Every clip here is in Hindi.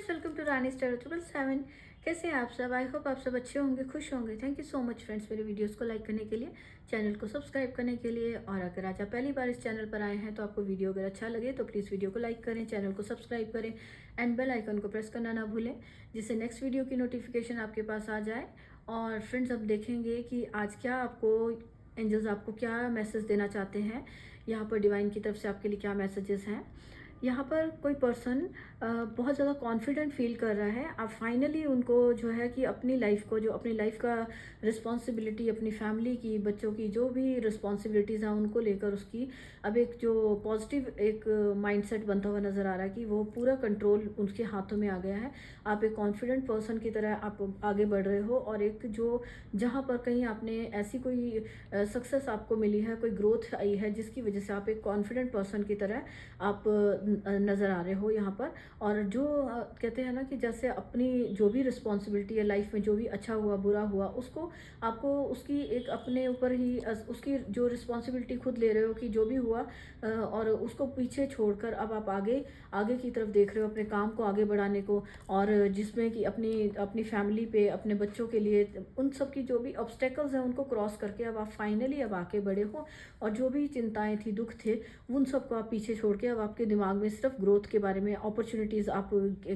Friends, welcome to Rani star 777। कैसे हैं आप सब? आई होप आप सब अच्छे होंगे, खुश होंगे। Thank you so much friends मेरे वीडियोस को लाइक करने के लिए, चैनल को सब्सक्राइब करने के लिए। और अगर आज आप पहली बार इस चैनल पर आए हैं तो आपको वीडियो अगर अच्छा लगे तो प्लीज़ वीडियो को लाइक करें, चैनल को सब्सक्राइब करें एंड बेल आइकन को प्रेस करना ना भूलें, जिससे नेक्स्ट वीडियो की नोटिफिकेशन आपके पास आ जाए। और फ्रेंड्स, अब देखेंगे कि आज क्या आपको एंजल्स आपको क्या मैसेज देना चाहते हैं। यहाँ पर डिवाइन की तरफ से आपके लिए क्या मैसेजेस हैं। यहाँ पर कोई पर्सन बहुत ज़्यादा कॉन्फिडेंट फील कर रहा है। अब फाइनली उनको जो है कि अपनी लाइफ को, जो अपनी लाइफ का रिस्पॉन्सिबिलिटी, अपनी फैमिली की, बच्चों की जो भी रिस्पॉन्सिबिलिटीज़ हैं उनको लेकर उसकी अब एक जो पॉजिटिव एक माइंडसेट बनता हुआ नज़र आ रहा है कि वो पूरा कंट्रोल उसके हाथों में आ गया है। आप एक कॉन्फिडेंट पर्सन की तरह आप आगे बढ़ रहे हो और एक जो जहाँ पर कहीं आपने ऐसी कोई सक्सेस आपको मिली है, कोई ग्रोथ आई है जिसकी वजह से आप एक कॉन्फिडेंट पर्सन की तरह आप नज़र आ रहे हो यहाँ पर। और जो कहते हैं ना कि जैसे अपनी जो भी रिस्पॉन्सिबिलिटी है लाइफ में, जो भी अच्छा हुआ बुरा हुआ, उसको आपको उसकी एक अपने ऊपर ही उसकी जो रिस्पॉन्सिबिलिटी खुद ले रहे हो कि जो भी हुआ और उसको पीछे छोड़कर अब आप आगे आगे की तरफ देख रहे हो, अपने काम को आगे बढ़ाने को। और जिसमें कि अपनी अपनी फैमिली पे, अपने बच्चों के लिए, उन सब की जो भी ऑब्स्टेकल्स हैं उनको क्रॉस करके अब आप फाइनली अब आके बढ़े हो। और जो भी चिंताएं थी, दुख थे, उन सबको आप पीछे छोड़ के अब आपके दिमाग में सिर्फ ग्रोथ के बारे में, अपॉर्चुनिटीज़, आप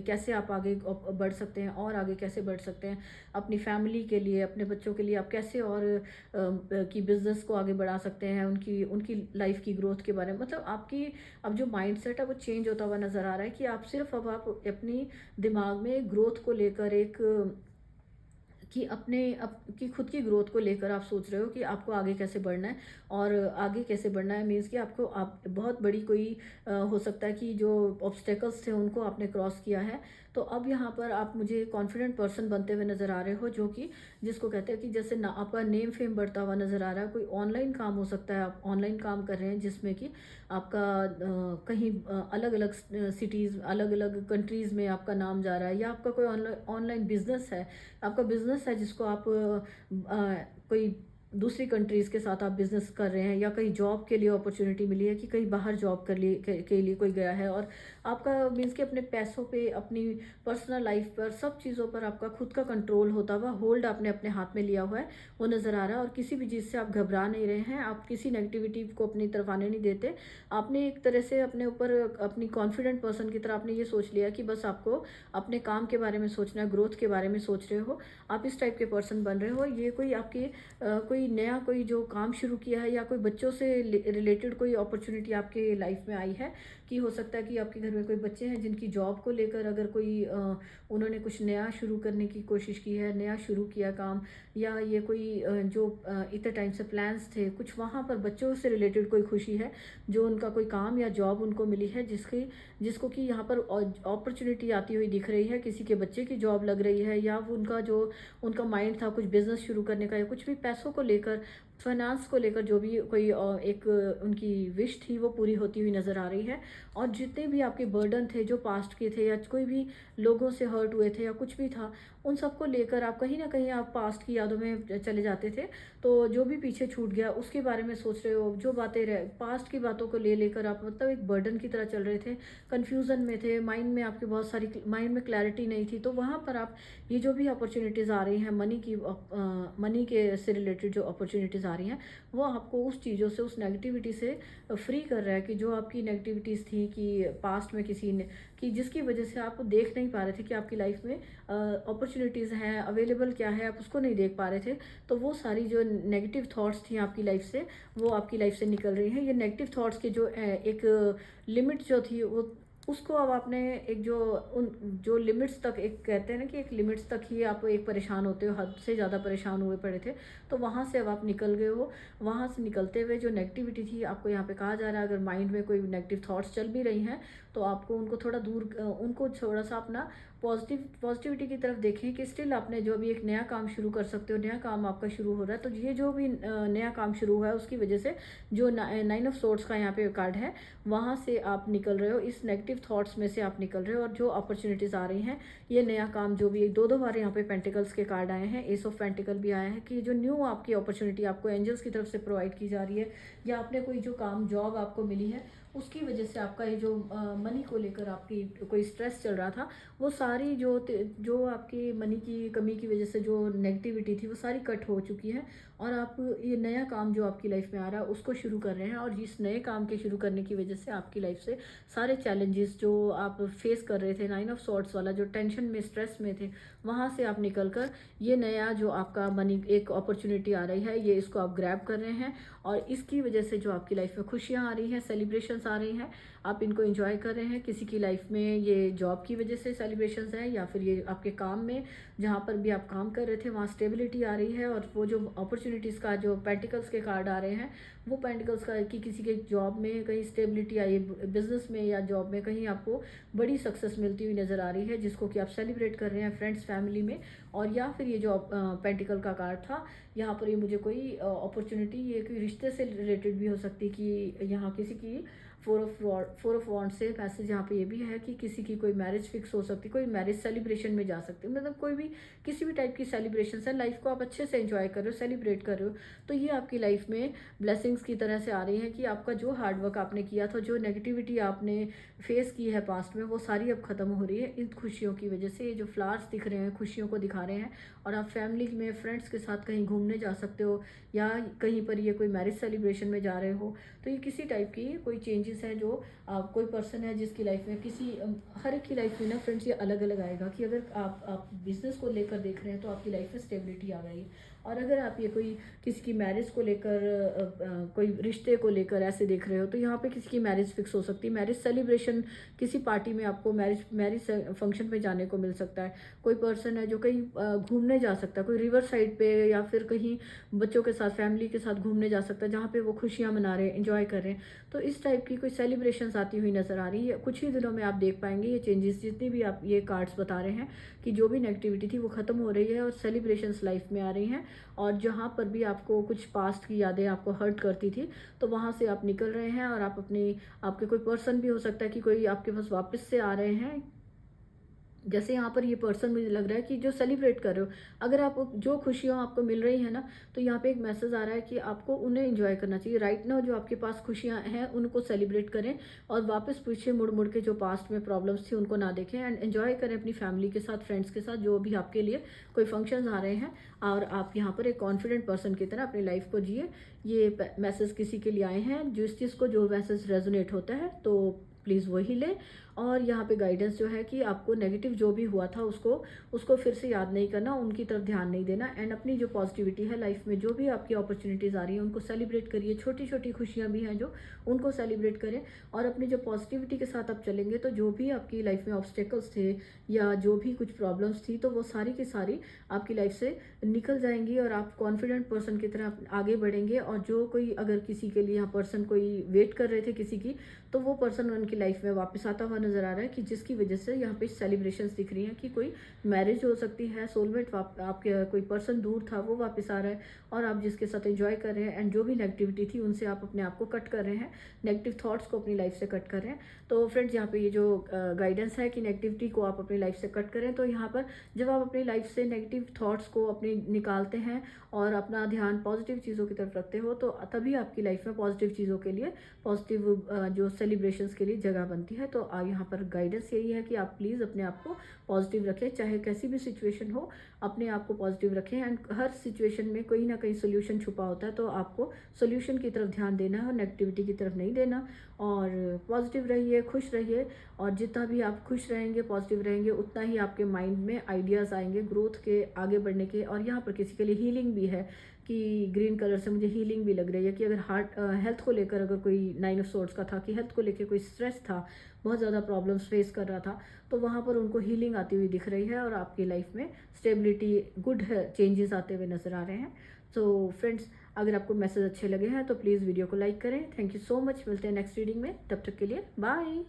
कैसे आप आगे बढ़ सकते हैं और आगे कैसे बढ़ सकते हैं अपनी फैमिली के लिए, अपने बच्चों के लिए आप कैसे और की बिजनेस को आगे बढ़ा सकते हैं, उनकी उनकी लाइफ की ग्रोथ के बारे में। मतलब आपकी अब जो माइंडसेट है वो चेंज होता हुआ नज़र आ रहा है कि आप सिर्फ अब आप अपनी दिमाग में ग्रोथ को लेकर एक कि अपने की खुद की ग्रोथ को लेकर आप सोच रहे हो कि आपको आगे कैसे बढ़ना है। और आगे कैसे बढ़ना है मीन्स कि आपको आप बहुत बड़ी कोई हो सकता है कि जो ऑब्स्टेकल्स थे उनको आपने क्रॉस किया है। तो अब यहाँ पर आप मुझे कॉन्फिडेंट पर्सन बनते हुए नज़र आ रहे हो, जो कि जिसको कहते हैं कि जैसे ना आपका नेम फेम बढ़ता हुआ नज़र आ रहा है। कोई ऑनलाइन काम हो सकता है, आप ऑनलाइन काम कर रहे हैं जिसमें कि आपका कहीं अलग अलग सिटीज़, अलग अलग कंट्रीज़ में आपका नाम जा रहा है, या आपका कोई ऑनलाइन बिजनेस है, आपका बिजनेस है जिसको आप कोई दूसरी कंट्रीज़ के साथ आप बिजनेस कर रहे हैं, या कहीं जॉब के लिए अपॉर्चुनिटी मिली है कि कहीं बाहर जॉब के लिए कोई गया है। और आपका मीन्स कि अपने पैसों पे, अपनी पर्सनल लाइफ पर, सब चीज़ों पर आपका खुद का कंट्रोल होता हुआ, होल्ड आपने अपने हाथ में लिया हुआ है, वो नज़र आ रहा है। और किसी भी चीज़ से आप घबरा नहीं रहे हैं, आप किसी नेगेटिविटी को अपनी तरफ आने नहीं देते। आपने एक तरह से अपने ऊपर अपनी कॉन्फिडेंट पर्सन की तरह आपने ये सोच लिया कि बस आपको अपने काम के बारे में सोचना है, ग्रोथ के बारे में सोच रहे हो, आप इस टाइप के पर्सन बन रहे हो। ये कोई आपके कोई नया कोई जो काम शुरू किया है, या कोई बच्चों से रिलेटेड कोई अपॉर्चुनिटी आपके लाइफ में आई है, कि हो सकता है कि आपके घर में कोई बच्चे हैं जिनकी जॉब को लेकर अगर कोई उन्होंने कुछ नया शुरू करने की कोशिश की है, नया शुरू किया काम, या ये कोई जो इतने टाइम से प्लान्स थे कुछ, वहाँ पर बच्चों से रिलेटेड कोई खुशी है, जो उनका कोई काम या जॉब उनको मिली है जिसको कि यहाँ पर अपॉर्चुनिटी आती हुई दिख रही है, किसी के बच्चे की जॉब लग रही है, या वो उनका जो उनका माइंड था कुछ बिजनेस शुरू करने का, या कुछ भी पैसों को लेकर, फाइनेंस को लेकर जो भी कोई एक उनकी विश थी वो पूरी होती हुई नज़र आ रही है। और जितने भी आपके बर्डन थे जो पास्ट के थे, या कोई भी लोगों से हर्ट हुए थे, या कुछ भी था, उन सबको लेकर आप कहीं ना कहीं आप पास्ट की यादों में चले जाते थे। तो जो भी पीछे छूट गया उसके बारे में सोच रहे हो, जो बातें रह पास्ट की बातों को लेकर आप मतलब एक बर्डन की तरह चल रहे थे, कन्फ्यूज़न में थे, माइंड में आपकी बहुत सारी, माइंड में क्लैरिटी नहीं थी। तो वहाँ पर आप ये जो भी अपॉर्चुनिटीज़ आ रही हैं, मनी के से रिलेटेड जो अपॉर्चुनिटीज़ आ रही हैं, वो आपको उस चीज़ों से, उस नेगेटिविटी से फ्री कर रहा है। कि जो आपकी नेगेटिविटीज़ थी कि पास्ट में किसी ने, कि जिसकी वजह से आप देख नहीं पा रहे थे कि आपकी लाइफ में अपॉर्चुनिटीज़ हैं, अवेलेबल क्या है, आप उसको नहीं देख पा रहे थे। तो वो सारी जो नेगेटिव थॉट्स थी आपकी लाइफ से, वो आपकी लाइफ से निकल रही हैं। ये नेगेटिव थॉट्स की जो एक लिमिट जो थी, वो उसको अब आपने एक जो उन जो लिमिट्स तक, एक कहते हैं ना कि एक लिमिट्स तक ही आप एक परेशान होते हो, हद से ज़्यादा परेशान हुए पड़े थे, तो वहाँ से अब आप निकल गए हो। वहाँ से निकलते हुए जो नेगेटिविटी थी, आपको यहाँ पे कहा जा रहा है अगर माइंड में कोई नेगेटिव थॉट्स चल भी रही हैं तो आपको उनको थोड़ा दूर, उनको थोड़ा सा अपना पॉजिटिविटी की तरफ देखें कि स्टिल आपने जो भी एक नया काम शुरू कर सकते हो, नया काम आपका शुरू हो रहा है। तो ये जो भी नया काम शुरू हुआ है उसकी वजह से जो 9 ऑफ सोर्ड्स का यहाँ पे कार्ड है, वहाँ से आप निकल रहे हो, इस नेगेटिव थॉट्स में से आप निकल रहे हो। और जो अपॉर्चुनिटीज़ आ रही हैं, ये नया काम जो भी, दो बार यहाँ पे पेंटिकल्स के कार्ड आए हैं, एस ऑफ पेंटिकल भी आया है, कि जो न्यू आपकी अपॉर्चुनिटी आपको एंजल्स की तरफ से प्रोवाइड की जा रही है, या आपने कोई जो काम, जॉब आपको मिली है, उसकी वजह से आपका ये जो मनी को लेकर आपकी कोई स्ट्रेस चल रहा था, वो सारी जो आपकी मनी की कमी की वजह से जो नेगेटिविटी थी वो सारी कट हो चुकी है। और आप ये नया काम जो आपकी लाइफ में आ रहा है उसको शुरू कर रहे हैं, और इस नए काम के शुरू करने की वजह से आपकी लाइफ से सारे चैलेंजेस जो आप फेस कर रहे थे, 9 ऑफ सॉर्ट्स वाला जो टेंशन में स्ट्रेस में थे, वहाँ से आप निकल कर ये नया जो आपका मनी एक अपॉर्चुनिटी आ रही है, ये इसको आप ग्रैब कर रहे हैं। और इसकी वजह से जो आपकी लाइफ में खुशियाँ आ रही हैं, सेलिब्रेशंस आ रही हैं, आप इनको एंजॉय कर रहे हैं। किसी की लाइफ में ये जॉब की वजह से सेलिब्रेशंस हैं, या फिर ये आपके काम में जहाँ पर भी आप काम कर रहे थे वहाँ स्टेबिलिटी आ रही है। और वो जो अपॉर्चुनिटीज़ का जो पेंटिकल्स के कार्ड आ रहे हैं, वो पेंटिकल्स का कि किसी के जॉब में कहीं स्टेबिलिटी आई, बिजनेस में या जॉब में कहीं आपको बड़ी सक्सेस मिलती हुई नज़र आ रही है, जिसको कि आप सेलिब्रेट कर रहे हैं फ्रेंड्स फैमिली में। और या फिर ये जो पेंटिकल का कार्ड था, यहाँ पर ये मुझे कोई अपॉर्चुनिटी, ये कोई रिश्ते से रिलेटेड भी हो सकती कि यहाँ किसी की फोर ऑफ वॉन्ड से मैसेज यहाँ पे ये भी है कि किसी की कोई मैरिज फिक्स हो सकती है, कोई मैरिज सेलिब्रेशन में जा सकती है, मतलब कोई भी किसी भी टाइप की सेलिब्रेशन है, लाइफ को आप अच्छे से एंजॉय कर रहे हो, सेलिब्रेट कर रहे हो। तो ये आपकी लाइफ में ब्लेसिंग्स की तरह से आ रही है कि आपका जो हार्डवर्क आपने किया था, जो नेगेटिविटी आपने फेस की है पास्ट में, वो सारी अब खत्म हो रही है इन खुशियों की वजह से। ये जो फ्लावर्स दिख रहे हैं खुशियों को दिखा रहे हैं, और आप फैमिली में फ्रेंड्स के साथ कहीं घूमने जा सकते हो, या कहीं पर ये कोई मैरिज सेलिब्रेशन में जा रहे हो। तो ये किसी टाइप की कोई चेंजेस हैं जो कोई पर्सन है जिसकी लाइफ में हर एक की लाइफ में ना फ्रेंड्स ये अलग अलग आएगा कि अगर आप बिजनेस को लेकर देख रहे हैं तो आपकी लाइफ में स्टेबिलिटी आ गई। और अगर आप ये कोई किसी की मैरिज को लेकर कोई रिश्ते को लेकर ऐसे देख रहे हो, तो यहाँ पे किसी की मैरिज फिक्स हो सकती है, मैरिज सेलिब्रेशन, किसी पार्टी में आपको मैरिज फंक्शन में जाने को मिल सकता है। कोई पर्सन है जो कहीं घूमने जा सकता है, कोई रिवर साइड पे या फिर कहीं बच्चों के साथ फैमिली के साथ घूमने जा सकता है, जहाँ पे वो खुशियाँ मना रहे हैं, एंजॉय कर रहे हैं। तो इस टाइप की कोई सेलिब्रेशंस आती हुई नज़र आ रही है। कुछ ही दिनों में आप देख पाएंगे ये चेंजेस, जितनी भी आप ये कार्ड्स बता रहे हैं कि जो भी नेगेटिविटी थी वो ख़त्म हो रही है और सेलिब्रेशंस लाइफ में आ रही हैं। और जहाँ पर भी आपको कुछ पास्ट की यादें आपको हर्ट करती थी, तो वहाँ से आप निकल रहे हैं, और आप आपके कोई पर्सन भी हो सकता है कि कोई आपके पास वापस से आ रहे हैं। जैसे यहाँ पर ये पर्सन मुझे लग रहा है कि जो सेलिब्रेट कर रहे हो, अगर आप जो खुशियाँ आपको मिल रही है ना, तो यहाँ पे एक मैसेज आ रहा है कि आपको उन्हें एंजॉय करना चाहिए राइट नाउ। जो आपके पास खुशियाँ हैं उनको सेलिब्रेट करें, और वापस पीछे मुड़ मुड़ के जो पास्ट में प्रॉब्लम्स थी उनको ना देखें, एंड एंजॉय करें अपनी फैमिली के साथ, फ्रेंड्स के साथ, जो भी आपके लिए कोई फंक्शंस आ रहे हैं। और आप यहाँ पर एक कॉन्फिडेंट पर्सन की तरह अपनी लाइफ को जिए। ये मैसेज किसी के लिए आए हैं, जिस चीज़ को जो मैसेज रेजोनेट होता है तो प्लीज़ वही लें। और यहाँ पे गाइडेंस जो है कि आपको नेगेटिव जो भी हुआ था उसको फिर से याद नहीं करना, उनकी तरफ ध्यान नहीं देना, एंड अपनी जो पॉजिटिविटी है लाइफ में, जो भी आपकी अपॉर्चुनिटीज़ आ रही हैं उनको सेलिब्रेट करिए। छोटी छोटी खुशियाँ भी हैं जो, उनको सेलिब्रेट करें। और अपनी जो पॉजिटिविटी के साथ आप चलेंगे तो जो भी आपकी लाइफ में ऑब्स्टेकल्स थे या जो भी कुछ प्रॉब्लम्स थी, तो वो सारी की सारी आपकी लाइफ से निकल जाएंगी, और आप कॉन्फिडेंट पर्सन की तरह आगे बढ़ेंगे। और जो कोई अगर किसी के लिए यहाँ पर्सन कोई वेट कर रहे थे किसी की, तो वो पर्सन उनकी लाइफ में वापस आता हुआ नजर आ रहा है, कि जिसकी वजह से यहाँ पे सेलिब्रेशंस दिख रही हैं कि कोई मैरिज हो सकती है, सोलमेट आपके कोई पर्सन दूर था वो वापस आ रहा है, और आप जिसके साथ एंजॉय कर रहे हैं, एंड जो भी नेगेटिविटी थी उनसे आप अपने आप को कट कर रहे हैं, नेगेटिव थॉट्स को अपनी लाइफ से कट कर रहे हैं। तो फ्रेंड्स यहाँ पे ये जो गाइडेंस है कि नेगेटिविटी को आप अपनी लाइफ से कट करें, तो यहाँ पर जब आप अपनी लाइफ से नेगेटिव थॉट्स को अपने निकालते हैं और अपना ध्यान पॉजिटिव चीज़ों की तरफ रखते हो, तो तभी आपकी लाइफ में पॉजिटिव चीज़ों के लिए, पॉजिटिव जो सेलिब्रेशंस के लिए जगह बनती है। तो यहाँ पर गाइडेंस यही है कि आप प्लीज़ अपने आप को पॉजिटिव रखें, चाहे कैसी भी सिचुएशन हो, अपने आप को पॉजिटिव रखें। एंड हर सिचुएशन में कोई ना कहीं सोल्यूशन छुपा होता है, तो आपको सोल्यूशन की तरफ ध्यान देना है और नेगेटिविटी की तरफ नहीं देना। और पॉजिटिव रहिए, खुश रहिए, और जितना भी आप खुश रहेंगे, पॉजिटिव रहेंगे, उतना ही आपके माइंड में आइडियाज़ आएंगे ग्रोथ के, आगे बढ़ने के। और यहाँ पर किसी के लिए हीलिंग भी है कि ग्रीन कलर से मुझे हीलिंग भी लग रही है कि अगर हेल्थ को लेकर अगर कोई 9 ऑफ सोर्ड्स का था, कि हेल्थ को लेकर कोई स्ट्रेस था, बहुत ज़्यादा प्रॉब्लम्स फेस कर रहा था, तो वहाँ पर उनको हीलिंग आती हुई दिख रही है, और आपकी लाइफ में स्टेबिलिटी, गुड चेंजेस आते हुए नज़र आ रहे हैं। तो फ्रेंड्स, अगर आपको मैसेज अच्छे लगे हैं तो प्लीज़ वीडियो को लाइक करें। Thank you so much. मिलते हैं नेक्स्ट रीडिंग में, तब तक के लिए बाय।